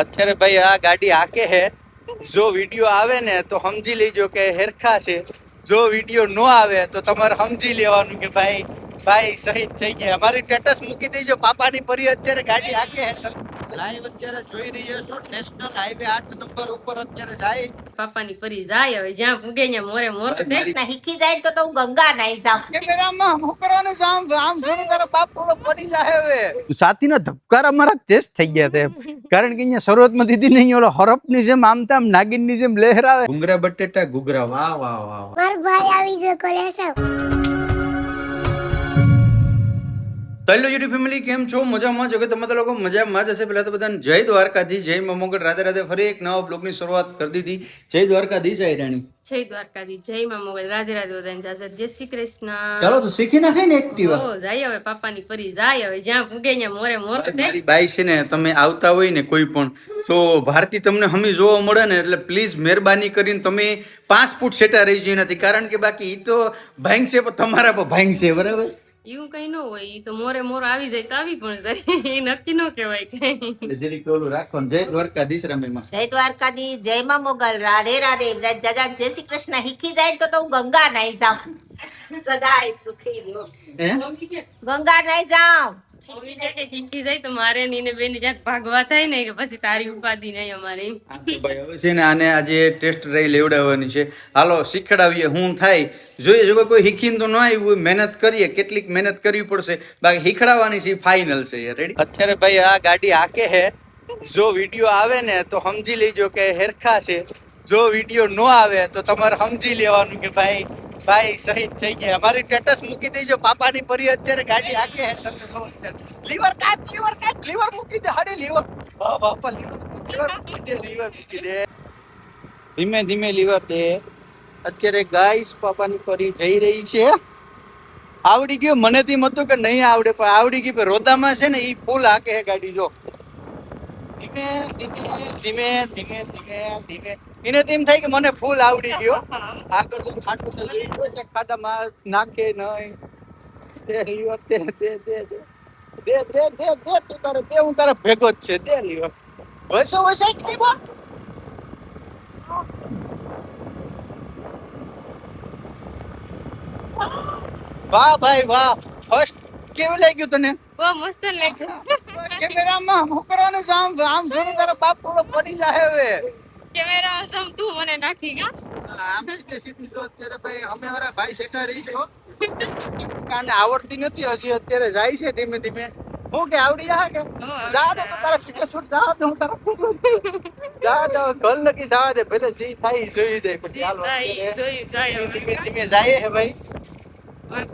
અત્યારે ભાઈ આ ગાડી આકે હે, જો વિડીયો આવે ને તો સમજી લેજો કે હેરખા છે, જો વિડીયો નો આવે તો તમારે સમજી લેવાનું કે ભાઈ ભાઈ શહીદ થઈ ગયા. અમારી સ્ટેટસ મૂકી દેજો. પાપાની પરી અત્યારે ગાડી આકે હે, લાઈવ અત્યારે જોઈ રહ્યા છો. નેશનલ હાઈવે 8 નંબર ઉપર અત્યારે જાય. પાપાની પરી જાય હવે જ્યાં પૂગે ત્યાં મોરે મોર ના શીખી જાય તો હું ગંગા નાઈ જાઉં. કેમેરામાં હું કરવાનું છે? આમ જોને તારા બાપ બોલો પડી જાય. હવે સાતીના ધબકારા મારા તેજ થઈ ગયા તે, કારણ કે અહીંયા શરૂઆતમાં દીદી નહીં ઓલો હરપની જેમ આમ તેમ નાગિનની જેમ લહેરાવે. ગુંગરા બટેટા ગુગરા, વાહ વાહ વાહ. મારો ભાઈ આવી જો કોલેસા. હેલો યુટ્યુબ ફેમિલી, કેમ છો? મજામાં છો કે તમે લોકો મજામાં જ હશે? પહેલા તો બધાને જય દ્વારકાધીશ, જય મા મોગલ, રાધે રાધે. ફરી એક નવા બ્લોગની શરૂઆત કરી દીધી. જય દ્વારકાધીશ આયરાણી. જય દ્વારકાધી, જય માં મોગલ, રાધે રાધે બધાને જાજે, જય શ્રી કૃષ્ણ. ચાલો તો શીખી નાખે ને એક્ટિવા. ઓ જાય હવે પાપાની પરી જાય હવે જ્યાં પૂગે ત્યાં મોરે મોર મારી બાઈ છે ને, તમે આવતા હોય ને કોઈ પણ તો ભારતી તમને હમી જોવા મળે ને એટલે પ્લીઝ મહેરબાની કરીને તમે 5 ફૂટ સેટા રહી જઈ નથી, કારણ કે બાકી ઈ તો ભાંગ છે પણ તમારા પર ભાંગ છે, બરાબર? એવું કઈ ન હોય, ઈ તો મોરે મોર આવી જાય તો આવી પણ જાય, એ નક્કી ન કહેવાય કઈ. જરીક ઓલું રાખો ને. જય દ્વારકાધીશ રમેમાં. જય દ્વારકાધીશ, જય માં મોગલ, રાધે રાધે. જાજા જય શ્રી કૃષ્ણ. શીખી જાય તો હું ગંગા નાઈ જાઉં. સદાય સુખી રહ્યો. હે? ગંગા નાઈ જાઉં. શીખી જાય તો મારે ને એને બેની જ્યાં ભાગવા થાય ને કે પછી તારી ઉપાધિ નહીં અમારે. ભાઈ હવે છે ને આને આજે ટેસ્ટ ડ્રાઈવ લેવડાવવાની છે. હાલો શીખડાવીએ શું થાય. જોઈએ જો કોઈ શીખીને તો ન આવ્યું, મહેનત કરીએ. કેટલીક મહેનત કરવી પડશે, બાકી શીખડાવવાની છે ફાઇનલ છે. રેડી? અત્યારે ભાઈ આ ગાડી આકે હે, જો વિડીયો આવે ને તો સમજી લેજો કે હેરખા છે, જો વિડીયો નો આવે તો તમારે સમજી લેવાનું કે ભાઈ ભાઈ શહીદ થઈ ગયા. અમારી સ્ટેટસ મૂકી દેજો. પાપાની પરી અત્યારે ગાડી આકે હે. તમને ખબર છે? લીવર કાપ, લીવર મૂકી દે. હાડે લીવર, હા બાપા લીવર મૂકી દે, લીવર મૂકી દે. ધીમે ધીમે લીવર દે. અત્યારે ગાઈસ પાપાની પરી જઈ રહી છે. આવડી ગયો. મને તેમ હતું કે નહીં આવડે, પણ આવડી ગઈ. પણ રોદામાં છે ને ઈ ફૂલ હાકે હે ગાડી. જો ધીમે ધીમે ધીમે ધીમે ધીમે ધીમે. એને તેમ થાય કે મને ફૂલ આવડી ગયો. આગળ જો ખાટું છે, ખાડામાં નાખે નહીં. દે લીવર, દે દે દે દે દે દે દે દે. તું તારે દે, હું તારે ભેગો જ છે. દે લીવર. વસો લીવર. વાહ ભાઈ વાહ. ફર્સ્ટ કેવું લાગ્યું તને? બહુ મસ્ત લાગ્યું. કેમેરામાં હું કરવાનું છે? આમ જોને તારા બાપ બોલો પડી જાય. હવે કેમેરા સમ તું મને નાખી ગયા. આમ સીધે સીધું જો. અત્યારે ભાઈ અમે વાળા ભાઈ સેટા રહી છો, કાને આવડતી નથી હજી. અત્યારે જાય છે ધીમે ધીમે. હું કે આવડી જાય કે જા દે તો તારા સીધે શૂટ જા દે. હું તારા જા દે ઘર લગી જવા દે. ભલે જે થાય ઈ જોઈ જાય. પછી હાલો અત્યારે જોઈ જાય ધીમે ધીમે જાય હે ભાઈ.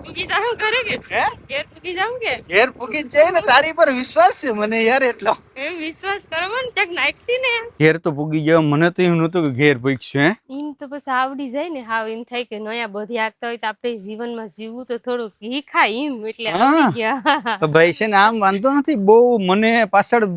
પૂગી જાઉં કરે કે હે? ઘેર પૂગી જાઉં કે ઘેર પૂગી જ જાય ને. તારી પર વિશ્વાસ છે મને યાર એટલો. એમ વિશ્વાસ કરવો ને ક્યાંક નાખતી ને ઘેર તો પૂગી ગયો. મને તો એવું નતું કે ઘેર પૂગશું. હે એમ તો પછી આવડી જાય ને. હાવ એમ થાય કે નયા બધી આગતા હોય તો આપણે જીવનમાં જીવવું તો થોડુંક હીખાય એમ, એટલે આવડી ગયા. તો ભાઈ છે ને આમ વાંધો નથી બહુ. મને પાછળ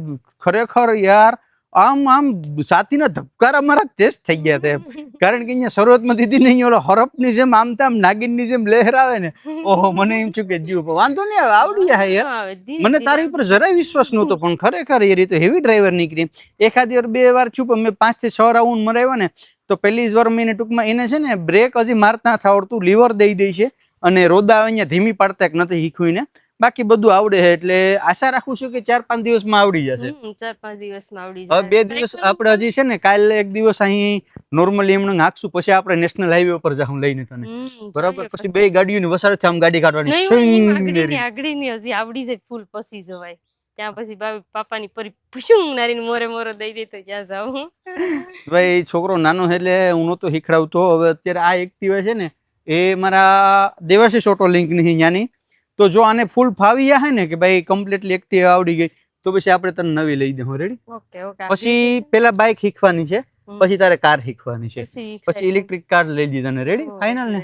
ખરેખર યાર આમ સાતીના ધબકારા મારા તેજ થઈ ગયા તે, કારણ કે અહીંયા શરૂઆતમાં દીદી નહીં ઓલો હરપની જેમ આમ તેમ નાગિનની જેમ લહેરાવે ને. ઓહો, મને એમ છું કે જીવ વાંધો નહીં આવે, આવડી જાય યાર. મને તારી ઉપર જરાય વિશ્વાસ નહોતો, પણ ખરેખર એ રીતે હેવી ડ્રાઈવર નીકળી. એખાદી વાર 2 વાર છું, પણ મેં 5 થી 6 રાઉન્ડ મરાવ્યા ને તો પહેલી જ વાર મેં ટૂંકમાં એને છે ને બ્રેક હજી મારતા નથી આવડતું, લીવર દઈ દે છે અને રોદા અહીંયા ધીમી પાડતા કે નથી શીખવીને. બાકી બધું આવડે છે, એટલે આશા રાખું છું કે 4-5 દિવસમાં આવડી જશે. 4-5 દિવસમાં આવડી હવે 2 દિવસ આપણે હજી છે ને, કાલે 1 દિવસ અહીં નોર્મલી એમણે હાંકશું, પછી આપણે નેશનલ હાઈવે ઉપર જાઉં લઈને તને, બરાબર? પછી 2 ગાડીઓની વસાડથી આમ ગાડી કાઢવાની. આગળની હજી આવડી જાય ફૂલ પછી જવાય. ત્યાં પછી પાપાની પરી ભૂસું નારીને મોરે મોરો દઈ દે તો ક્યાં જાઉં. ભાઈ છોકરો નાનો એટલે હું નહોતો શીખડાવતો. હવે અત્યારે આ એક્ટિવા છે ને એ મારા દેવાશીષ ઓટો લિંક ની ત્યાંની. તો જો આને ફૂલ ફાવી જાય ને કે ભાઈ કમ્પ્લીટલી એક્ટિવા આવડી ગઈ તો પછી આપણે તને નવી લઈ દઉં. રેડી? Okay okay. પછી પેલા બાઇક શીખવાની છે, પછી તારે કાર શીખવાની છે, પછી ઇલેક્ટ્રિક કાર લઈ દીધા ને. રેડી? ફાઇનલ ને?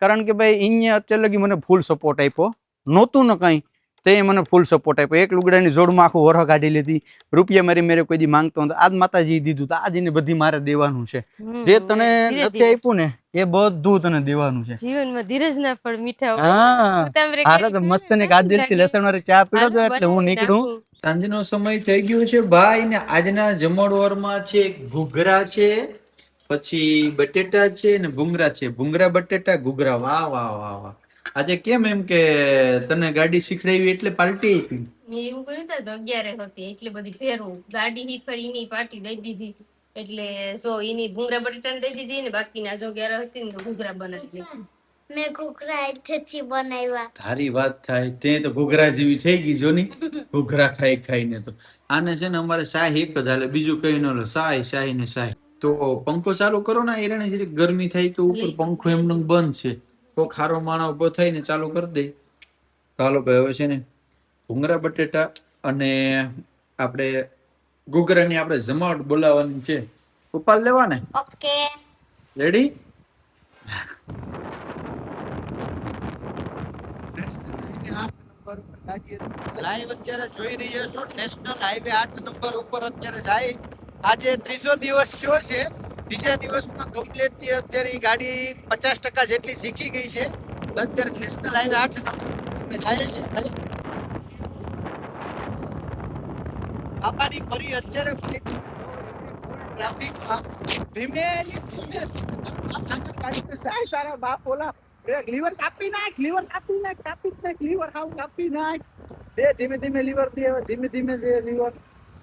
કારણ કે ભાઈ અહીંયા અત્યારે લગી મને ફૂલ સપોર્ટ આપ્યો નહોતું ને કઈ, તે મને ફૂલ સપોર્ટ આપ્યો. એક લુગડાની જોડમાં આખું વરહ કાઢી લીધી. રૂપિયા મારી મેરે કોઈ દી માંગતો હતો, આજ માતાજી દીધું તો આજ એને બધી મારે દેવાનું છે. જે તને ધીરે નથી આપ્યું ને એ બધું તને દેવાનું છે. જીવનમાં ધીરજ ના ફળ મીઠા હોય. હા ઉતાવળે હારે કરી તો દે મસ્ત ને, ને કાજલથી લસણ વાળી ચા પીડો તો એટલે હું નીકળું. નાખું. સાંજનો સમય થઈ ગયો છે ભાઈ ને આજના જમણવારમાં છે ઘૂઘરા છે, પછી બટેટા છે ને ભૂંગરા છે. ભૂંગરા બટેટા ઘૂઘરા, વાહ વાહ વાહ વાહ. આજે કેમ એમ કે તને ગાડી શીખડાવી એટલે પાર્ટી આપી? મેં એવું કર્યું તા 11 હતી એટલે બધી ફેરવું ગાડી શીખવાડી એની પાર્ટી દઈ દીધી. એટલે જો એની ભૂંગરા બટેટા દઈ દીધી ને બાકીના જો 11 હતી ને તો ઘૂઘરા બનાવી દીધી. મેં ઘૂઘરા હાથેથી બનાવ્યા. તારી વાત થાય તે તો ઘૂઘરા જેવી થઈ ગઈ જો ની, ઘૂઘરા ખાઈ ખાઈને તો. આને છે ને અમારે શાહી એક જ હાલે, બીજું કઈ ન હાલે. શાહી ને શાહી. તો પંખો ચાલુ કરો ને, એરાને જરીક ગરમી થાય તો ઉપર પંખો એમનો બંધ છે. તો ખારો માણસ ઉભો થઈને ચાલુ કરી દે. ચાલો ભાઈ હવે છે ને ભૂંગરા બટેટા અને આપણે ઘૂઘરાની આપણે જમાવટ બોલાવવાની છે. ઉપાડ લેવા ને? ઓકે. રેડી? લાઈવ અત્યારે જોઈ રહ્યા છો, નેશનલ હાઈવે 8 નંબર ઉપર અત્યારે જાય. આજે ત્રીજો દિવસ થયો છે. ત્રીજા દિવસમાં કમ્પ્લીટ અત્યારે ઈ ગાડી 50% જેટલી શીખી ગઈ છે. અત્યારે નેશનલ હાઈવે 8 નંબર જાય છે. બાપાની ફરી અત્યારે ટ્રાફિકમાં ધીમે તારા બાપ ઓલા લીવર કાપી નાખ, લીવર કાપી નાખ, લીવર કાપી નાખ. દે ધીમે ધીમે લીવર દે, ધીમે ધીમે દે લીવર,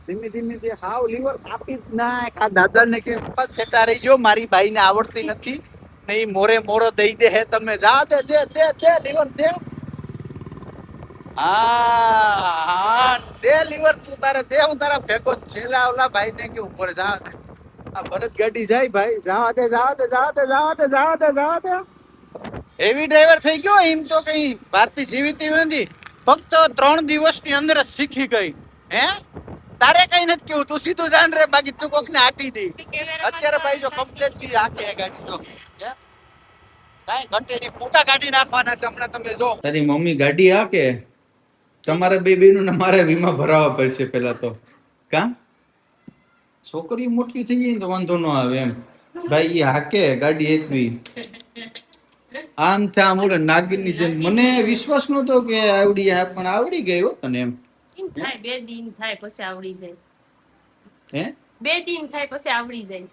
ધીમે ધીમે દે. હાવ લીવર કાપી જ નાખ. આ દાદાને કે સેટા રહી ગયો, મારી બાઈને આવડતી નથી નહીં, મોરે મોરો દઈ દે હે તમે. જા દે દે દે દે લીવર દે. હા દે લીવર તું તારે દે, હું તારા ભેગો છેલ્લા ઓલા ભાઈ ને કે ઉપર જા દે. આ ભરત ગાડી જાય ભાઈ, જા દે જા દે જા દે જા દે જા દે જા દે. હેવી ડ્રાઈવર થઈ ગયો. એમ તો કઈ ભારતી જીવીતી નથી, ફક્ત 3 દિવસની અંદર જ શીખી ગઈ. હે તારે કઈ નથી કેવું, તું સીધું જાણ રે, બાકી તું કોક ને આટી દે. અત્યારે ભાઈ જો કમ્પ્લીટલી આકે ગાડી જો કાઈ ઘંટેની ફૂટા કાઢી નાખવાના છે હમણાં. તમે જો તારી મમ્મી ગાડી આકે, તમારે બે બેનું ને મારે વીમા ભરાવા પડશે પેલા તો. કા છોકરી મોટી થઈ ગઈ ને તો વાંધો ન આવે એમ. ભાઈ ઈ હાકે ગાડી એટલી આમ આમ ઓલે નાગિનની જેમ. મને વિશ્વાસ નતો કે આવડી જાય, પણ આવડી ગઈ હો તને એમ. એમ થાય 2 દિન થાય પછી આવડી જાય. હે 2 દિન થાય પછી આવડી જાય.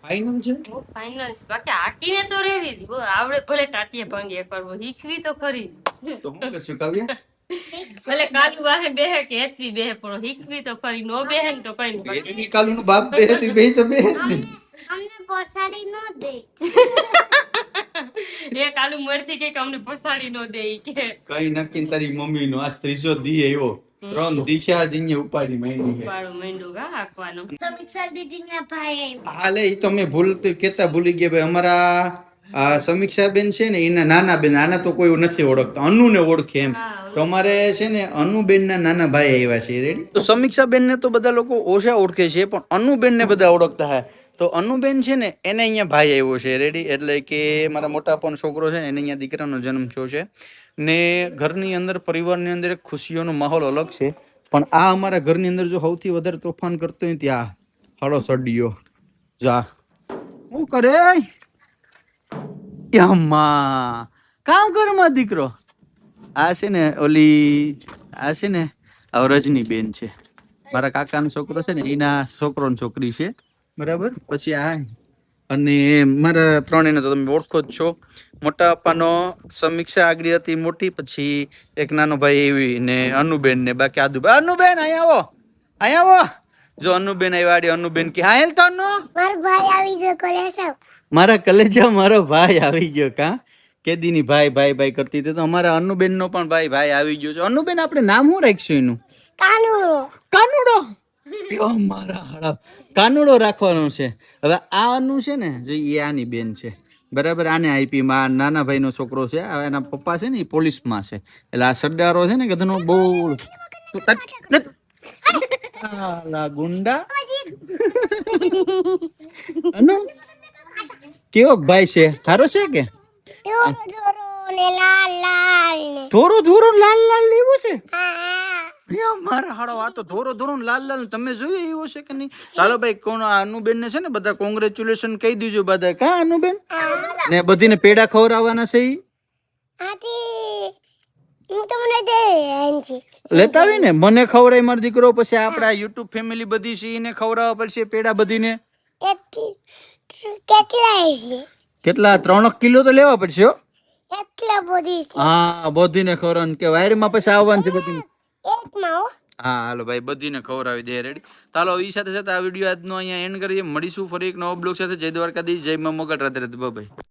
ફાઈનલ છે? ફાઇનલ. બાકી હાકીને તો રેવી જ. આવડે ભલે ટાટીએ ભંગે કરવો, શીખવી તો ખરી જ. તો હું કરશું કાવ્ય? ભલે કાલુ વાહે બેહે કે હેતવી બેહે, પણ શીખવી તો ખરી. નો બેહે ને તો કઈ નહીં. એની કાલુનું બાપ બે હતી, બે તો બે જ ને. અમને પછાડી ન દે. એ કાલુ મરતી કે અમને પસાડી નો દે ઈ કે. કઈ નક્કી ને તારી મમ્મી નો આજ ત્રીજો દી આવ્યો, 3 દિશા જ અહીંયા ઉપાડી માંડી છે. પાડું માંડું ગા હાંકવાનું. સમીક્ષા દીદીના ભાઈ આવ્યા. હાલે ઈ તો મેં કેતા ભૂલી ગયા ભાઈ. અમારા આ સમીક્ષા બેન છે ને, એના નાના બેન, આના તો કોઈ નથી ઓળખતા, અનુ ને ઓળખે એમ. તો અમારે છે ને અનુબેન ના નાના ભાઈ આવ્યા છે. રેડી? તો સમીક્ષા બેન ને તો બધા લોકો ઓછા ઓળખે છે, પણ અનુબેન ને બધા ઓળખતા હે. તો અનુબેન છે ને એને અહીંયા ભાઈ આવ્યો છે. રેડી? એટલે કે મારા મોટા પણ છોકરો છે ને, એને અહીંયા દીકરાનો જન્મ થયો છે ને. ઘરની અંદર પરિવારની અંદર એક ખુશીઓનો માહોલ અલગ છે. પણ આ અમારા ઘરની અંદર જો સૌથી વધારે તોફાન કરતો હોય ત્યાં હાડો સડિયો જા શું કરે યમ્મા કામ કર માં દીકરો. આ છે ને ઓલી, આ છે ને રજની બેન છે, મારા કાકાનો છોકરો છે ને, એના છોકરો છોકરી છે. બરાબર? પછી આ અને મારા ત્રણેયને તો તમે ઓળખો જ છો. મોટા પપ્પાનો સમીક્ષા આગળ હતી મોટી, પછી એક નાનો ભાઈ એવી ને અનુબેન ને બાકી આદુભાઈ. અનુબેન અહીંયા આવો, અહીંયા આવો. જો અનુબેન આવ્યા. અનુબેન કે હા હેલ તો અનુ મારો ભાઈ આવી ગયો કલેજા. મારા કલેજા મારો ભાઈ આવી ગયો. કા કેદીની ભાઈ ભાઈ ભાઈ કરતી હતી, તો અમારા અનુબેન નો પણ ભાઈ ભાઈ આવી ગયો છે. અનુબેન આપણે નામ શું રાખશું એનું? કાનુડો. કાનુડો. યો મારા હાડા, કાનુડો રાખવાનો છે. હવે આ અનુ છે ને, જો એ આની બેન છે. બરાબર? આને આપી માં નાના ભાઈ નો છોકરો છે. એના પપ્પા છે ને એ પોલીસમાં છે. એટલે આ સરદારો છે ને કે તનો બહુ ગુંડા. અનુ કેવો ભાઈ છે? સારો છે કે? એવો જોરો ને લાલ લાલ ને ધોરો ધોરો લાલ લાલ લેવો છે હા મારા હાડો આ તો ધોરો ધોરો લાલ લાલ તમે જોયું એવો છે કે નહીં? ચાલો ભાઈ કોણ અનુબેન ને છે ને બધા કોંગ્રેચ્યુલેશન કહી દીજો બધા. કા અનુબેન ને બધીને પેડા ખવડાવવાના છે ઈ આથી હું તમને દે આંજી લેતા આવી ને મને ખવડાય મારો દીકરો, પછી આપણા યુટ્યુબ ફેમિલી બધી છે એને ખવડાવવા પડશે પેડા બધીને. કેટલા છે કેટલા 3 કિલો તો લેવા પડશે હો. એટલા બધી છે હા બધીને ખવડાવવાનું કે વાયરમાં પછી આવવાનું છે બધીને. એકમાં હો હા હાલો ભાઈ બધીને ખવડાવી દે રેડી. ચાલો એ સાથે સાથે આ વિડીયો આજનો અહીંયા એન્ડ કરીએ. મળીશું ફરી એક નવો બ્લોગ સાથે. જય દ્વારકાધીશ, જય મા મોગલ, રાધે રાધે, બાય.